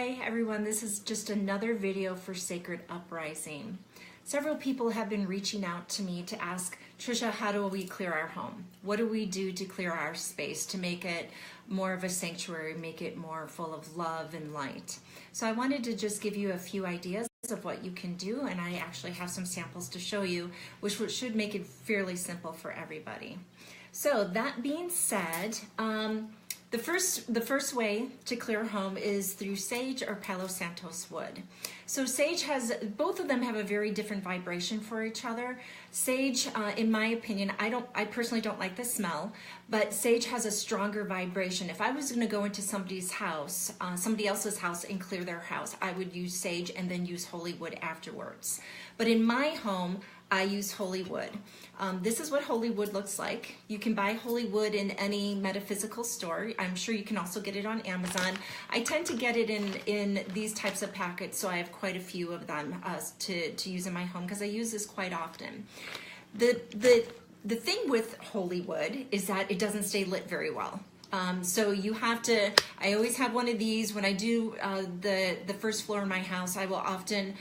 Hi everyone, this is just another video for Sacred Uprising. Several people have been reaching out to me to ask, Trisha, how do we clear our home? What do we do to clear our space, to make it more of a sanctuary, make it more full of love and light? So I wanted to just give you a few ideas of what you can do, and I actually have some samples to show you, which should make it fairly simple for everybody. So that being said, the first way to clear home is through sage or Palo Santos wood. So sage both of them have a very different vibration for each other. Sage, in my opinion, I personally don't like the smell, but sage has a stronger vibration. If I was going to go into somebody's house, somebody else's house, and clear their house, I would use sage and then use holy wood afterwards. But in my home, I use holy wood. This is what holy wood looks like. You can buy holy wood in any metaphysical store. I'm sure you can also get it on Amazon. I tend to get it in these types of packets, so I have quite a few of them to use in my home because I use this quite often. The thing with holy wood is that it doesn't stay lit very well. So you have to, I always have one of these. When I do the first floor in my house, I will often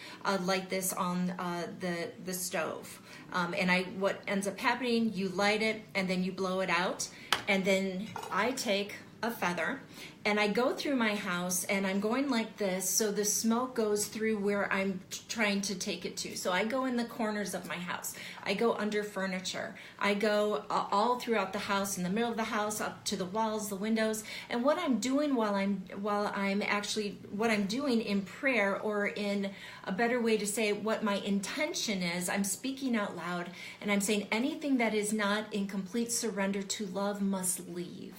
light this on the stove. And what ends up happening, you light it and then you blow it out. And then I take a feather and I go through my house and I'm going like this so the smoke goes through where I'm trying to take it to. So I go in the corners of my house, I go under furniture, I go all throughout the house, in the middle of the house, up to the walls, the windows. And what I'm doing what I'm doing in prayer, or in a better way to say what my intention is, I'm speaking out loud and I'm saying anything that is not in complete surrender to love must leave.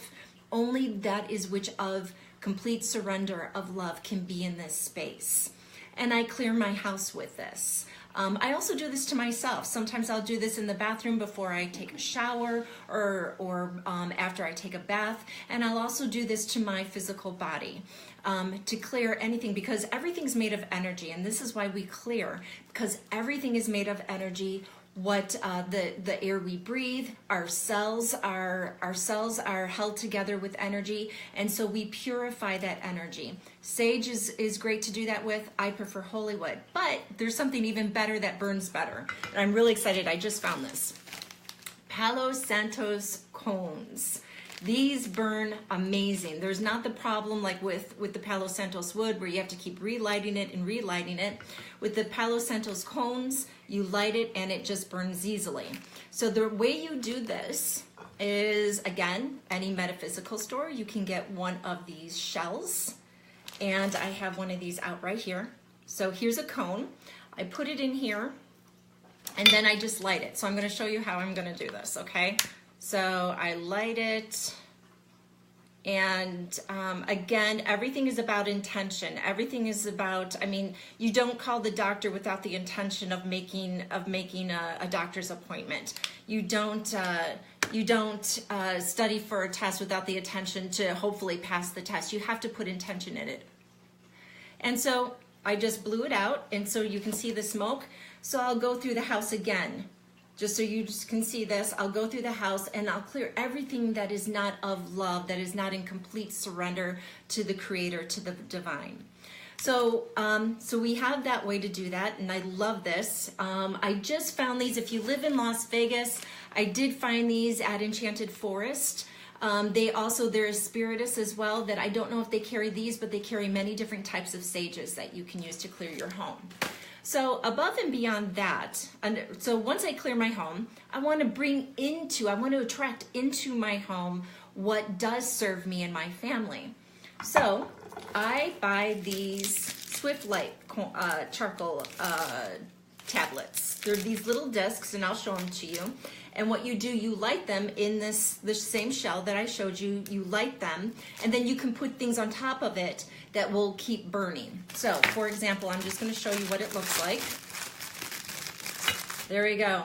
Only that is which of complete surrender of love can be in this space. And I clear my house with this. I also do this to myself. Sometimes I'll do this in the bathroom before I take a shower or after I take a bath. And I'll also do this to my physical body to clear anything, because everything's made of energy. And this is why we clear, because everything is made of energy. What the air we breathe, our cells are held together with energy, and so we purify that energy. Sage is great to do that with. I prefer holy wood, but there's something even better that burns better, and I'm really excited. I just found this. Palo Santos cones. These burn amazing. There's not the problem like with the Palo Santos wood where you have to keep relighting it and relighting it. With the Palo Santos cones, you light it and it just burns easily. So the way you do this is, again, any metaphysical store, you can get one of these shells. And I have one of these out right here. So here's a cone. I put it in here and then I just light it. So I'm going to show you how I'm going to do this, okay? So I light it, and again, everything is about intention. Everything is about, I mean, you don't call the doctor without the intention of making a doctor's appointment. You don't study for a test without the intention to hopefully pass the test. You have to put intention in it. And so I just blew it out, and so you can see the smoke. So I'll go through the house again. Just so you just can see this, I'll go through the house and I'll clear everything that is not of love, that is not in complete surrender to the Creator, to the divine. So, so we have that way to do that, and I love this. I just found these. If you live in Las Vegas, I did find these at Enchanted Forest. There is spiritus as well, that I don't know if they carry these, but they carry many different types of sages that you can use to clear your home. So above and beyond that, so once I clear my home, I want to attract into my home what does serve me and my family. So I buy these Swift Light charcoal tablets. They're these little discs, and I'll show them to you. And what you do, you light them in this same shell that I showed you. You light them, and then you can put things on top of it that will keep burning. So, for example, I'm just going to show you what it looks like. There we go.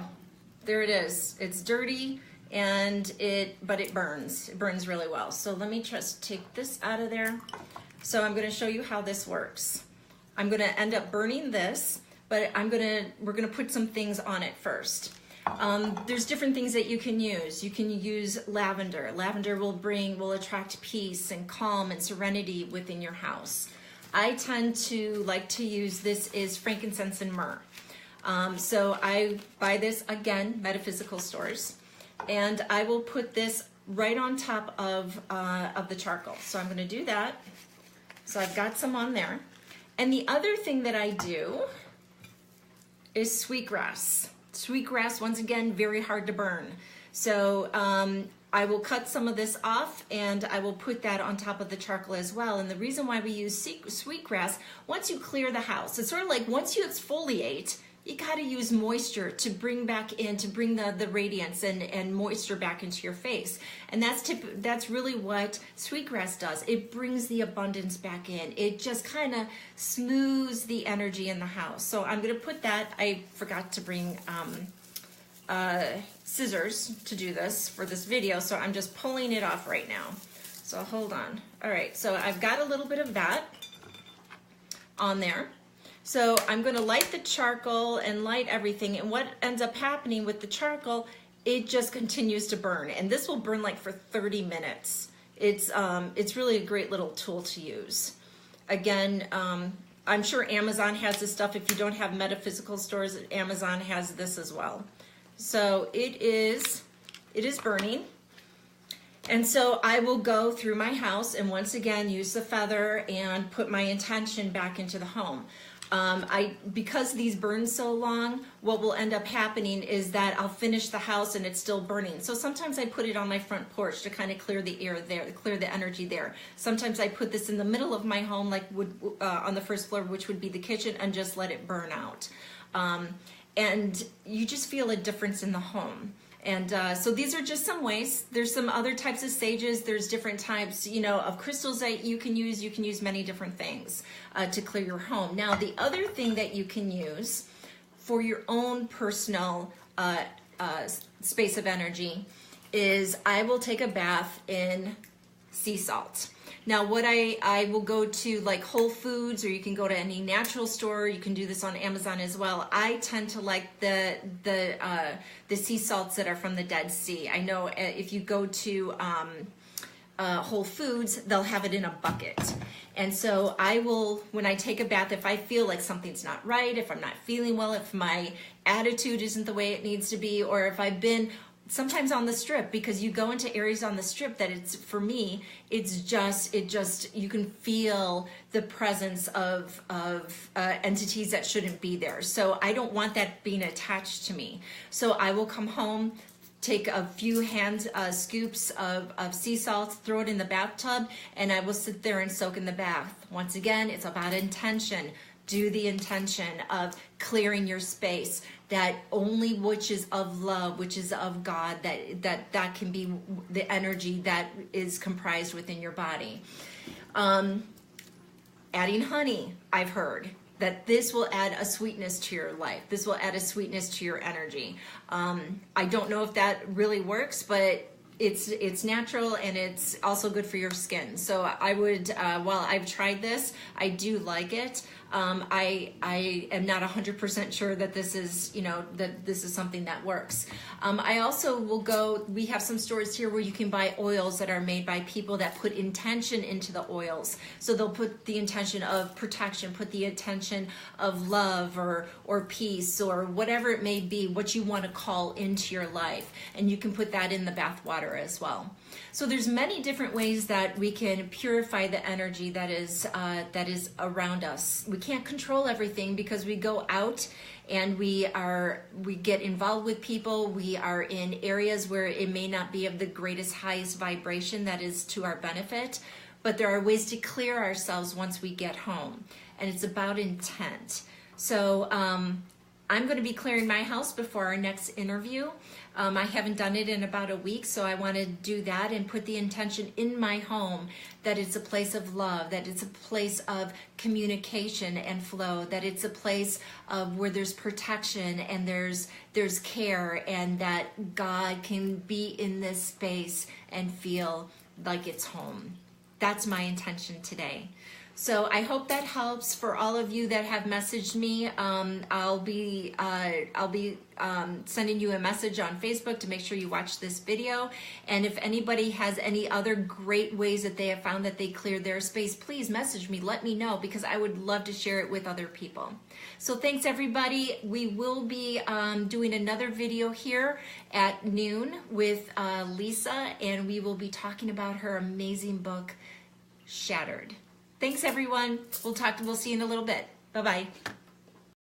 There it is. It's dirty, but it burns. It burns really well. So let me just take this out of there. So I'm going to show you how this works. I'm going to end up burning this, but we're going to put some things on it first. There's different things that you can use. You can use lavender. Lavender will attract peace and calm and serenity within your house. I tend to like to use, this is frankincense and myrrh. So I buy this, again, metaphysical stores, and I will put this right on top of the charcoal. So I'm going to do that. So I've got some on there. And the other thing that I do is sweetgrass. Sweetgrass, once again, very hard to burn. So I will cut some of this off and I will put that on top of the charcoal as well. And the reason why we use sweetgrass, once you clear the house, it's sort of like once you exfoliate, you got to use moisture to bring back in, to bring the radiance and moisture back into your face. And that's really what sweetgrass does. It brings the abundance back in. It just kind of smooths the energy in the house. So I'm going to put that, I forgot to bring scissors to do this for this video, so I'm just pulling it off right now. So hold on. All right, so I've got a little bit of that on there. So I'm going to light the charcoal and light everything, and what ends up happening with the charcoal, it just continues to burn, and this will burn like for 30 minutes. It's really a great little tool to use. Again, I'm sure Amazon has this stuff. If you don't have metaphysical stores, Amazon has this as well. So it is burning. And so I will go through my house and once again use the feather and put my intention back into the home. Because these burn so long, what will end up happening is that I'll finish the house and it's still burning. So sometimes I put it on my front porch to kind of clear the air there, clear the energy there. Sometimes I put this in the middle of my home, like on the first floor, which would be the kitchen, and just let it burn out. And you just feel a difference in the home. And so these are just some ways. There's some other types of sages. There's different types, of crystals that you can use. You can use many different things to clear your home. Now, the other thing that you can use for your own personal space of energy is I will take a bath in sea salt. Now, what I will go to like Whole Foods, or you can go to any natural store. You can do this on Amazon as well. I tend to like the sea salts that are from the Dead Sea. I know if you go to Whole Foods, they'll have it in a bucket. And so I will, when I take a bath, if I feel like something's not right, if I'm not feeling well, if my attitude isn't the way it needs to be, or if I've been sometimes on the strip, because you go into areas on the strip that it's, for me, it's just, you can feel the presence of entities that shouldn't be there. So I don't want that being attached to me. So I will come home, take a few hand scoops of sea salt, throw it in the bathtub, and I will sit there and soak in the bath. Once again, it's about intention. Do the intention of clearing your space, that only which is of love, which is of God, that can be the energy that is comprised within your body. Adding honey, I've heard that this will add a sweetness to your life. This will add a sweetness to your energy. I don't know if that really works, but it's natural, and it's also good for your skin. So I would, while I've tried this, I do like it. I am not 100% sure that this is, that this is something that works. I also will go, we have some stores here where you can buy oils that are made by people that put intention into the oils. So they'll put the intention of protection, put the intention of love or peace, or whatever it may be, what you want to call into your life. And you can put that in the bath water as well. So there's many different ways that we can purify the energy that is around us. We can't control everything because we go out and we get involved with people. We are in areas where it may not be of the greatest, highest vibration that is to our benefit, but there are ways to clear ourselves once we get home, and it's about intent. So I'm going to be clearing my house before our next interview. I haven't done it in about a week, so I want to do that and put the intention in my home that it's a place of love, that it's a place of communication and flow, that it's a place of where there's protection and there's care, and that God can be in this space and feel like it's home. That's my intention today. So I hope that helps for all of you that have messaged me. I'll be sending you a message on Facebook to make sure you watch this video. And if anybody has any other great ways that they have found that they cleared their space, please message me, let me know, because I would love to share it with other people. So thanks everybody. We will be doing another video here at noon with Lisa, and we will be talking about her amazing book, Shattered. Thanks everyone. We'll see you in a little bit. Bye-bye.